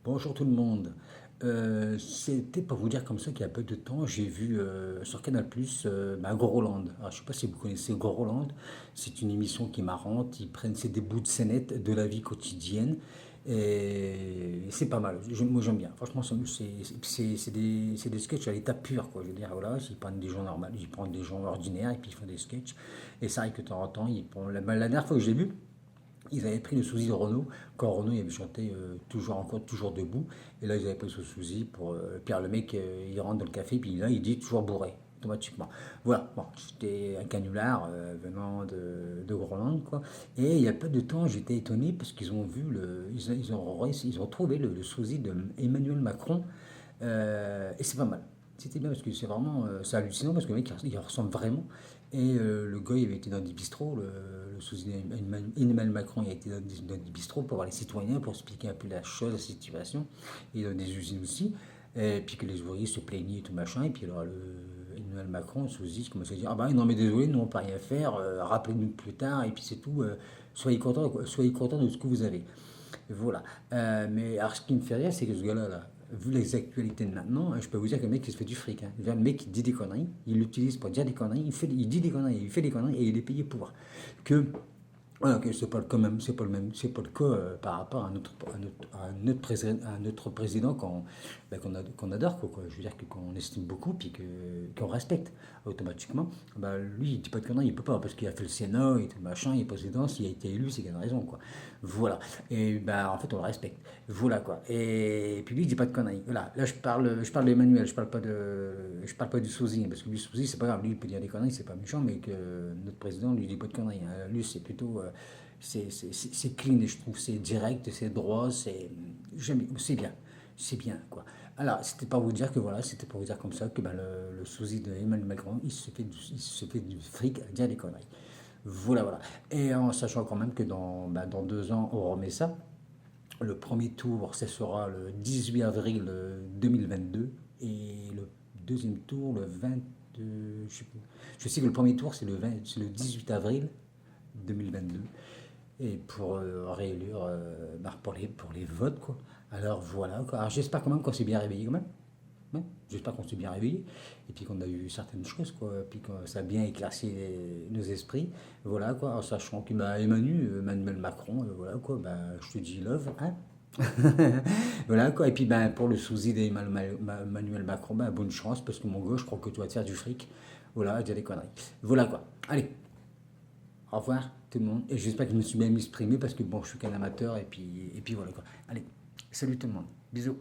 Bonjour tout le monde. C'était pour vous dire comme ça qu'il y a peu de temps, j'ai vu sur Canal+, Goroland. Alors, je sais pas si vous connaissez Goroland. C'est une émission qui est marrante. Ils prennent c'est des bouts de scénettes de la vie quotidienne. Et c'est pas mal. Moi j'aime bien. Franchement, c'est des sketchs à l'état pur, quoi. Je veux dire, voilà, ils prennent des gens normaux, ils prennent des gens ordinaires et puis ils font des sketchs. Et ça arrive que de temps en temps, la dernière fois que je l'ai vu, ils avaient pris le sosie de Renaud, quand Renaud il avait chanté toujours encore, toujours debout. Et là, ils avaient pris ce sosie pour. Pierre, le mec, il rentre dans le café, puis là, il dit toujours bourré, automatiquement. Voilà, bon, c'était un canular venant de Groenland, quoi. Et il y a peu de temps, j'étais étonné parce qu'ils ont vu ils ont trouvé le sosie de Emmanuel Macron, et c'est pas mal. C'était bien parce que c'est hallucinant parce que le mec il ressemble vraiment. Et le gars il avait été dans des bistrots, le sosie d'Emmanuel Macron il a été dans des bistrots pour voir les citoyens, pour expliquer un peu la chose, la situation. Et dans des usines aussi. Et puis que les ouvriers se plaignaient et tout machin. Et puis alors Emmanuel Macron, le sosie, commençait à dire: ah bah non mais désolé, nous on peut rien faire, rappelez-nous plus tard et puis c'est tout, soyez contents de ce que vous avez. Voilà. Mais alors, ce qui me fait rire, c'est que ce gars-là, là, vu les actualités de maintenant, je peux vous dire que le mec, il se fait du fric. Hein. Le mec, il dit des conneries, il l'utilise pour dire des conneries, il dit des conneries, il fait des conneries et il est payé pour. Que voilà, ok, c'est pas quand même, c'est pas le même, c'est pas le cas par rapport à notre président qu'on adore, quoi. Je veux dire qu'on estime beaucoup puis qu'on respecte automatiquement. Bah, lui, il dit pas de conneries, il peut pas parce qu'il a fait le Sénat et tout machin, il est président, s'il a été élu, c'est qu'il a une raison, quoi. Voilà. Et bah en fait, on le respecte. Voilà quoi. Et puis lui, il dit pas de conneries. Voilà. Là, je parle d'Emmanuel, je parle pas du sosie parce que lui, sosie, c'est pas grave. Lui, il peut dire des conneries, c'est pas méchant, mais que notre président, lui, dit pas de conneries. Hein. Lui, c'est plutôt, c'est clean, et je trouve, c'est direct, c'est droit, c'est bien, c'est bien quoi. Alors, c'était pas vous dire que voilà, c'était pour vous dire comme ça que bah, le sosie de Emmanuel Macron, il se fait du fric à dire des conneries. Voilà, voilà. Et en sachant quand même que dans 2 ans, on remet ça. Le premier tour, ce sera le 18 avril 2022 et le deuxième tour le 20. Je sais que le premier tour, c'est le 18 avril 2022 et pour réélire pour les votes, quoi. Alors voilà, quoi. Alors j'espère quand même qu'on s'est bien réveillé quand même. Ouais, j'espère qu'on s'est bien réveillé et puis qu'on a eu certaines choses, quoi, puis que ça a bien éclairci nos esprits, voilà quoi, en sachant que bah, Emmanuel Macron, voilà quoi, bah, je te dis love, hein. Voilà quoi, et puis ben pour le sosie d'Emmanuel Macron, ben, bonne chance parce que mon gars, je crois que tu vas te faire du fric, voilà, dire des conneries. Voilà quoi, allez, au revoir tout le monde, et j'espère que je me suis bien exprimé parce que bon, je suis qu'un amateur et puis voilà quoi. Allez, salut tout le monde, bisous.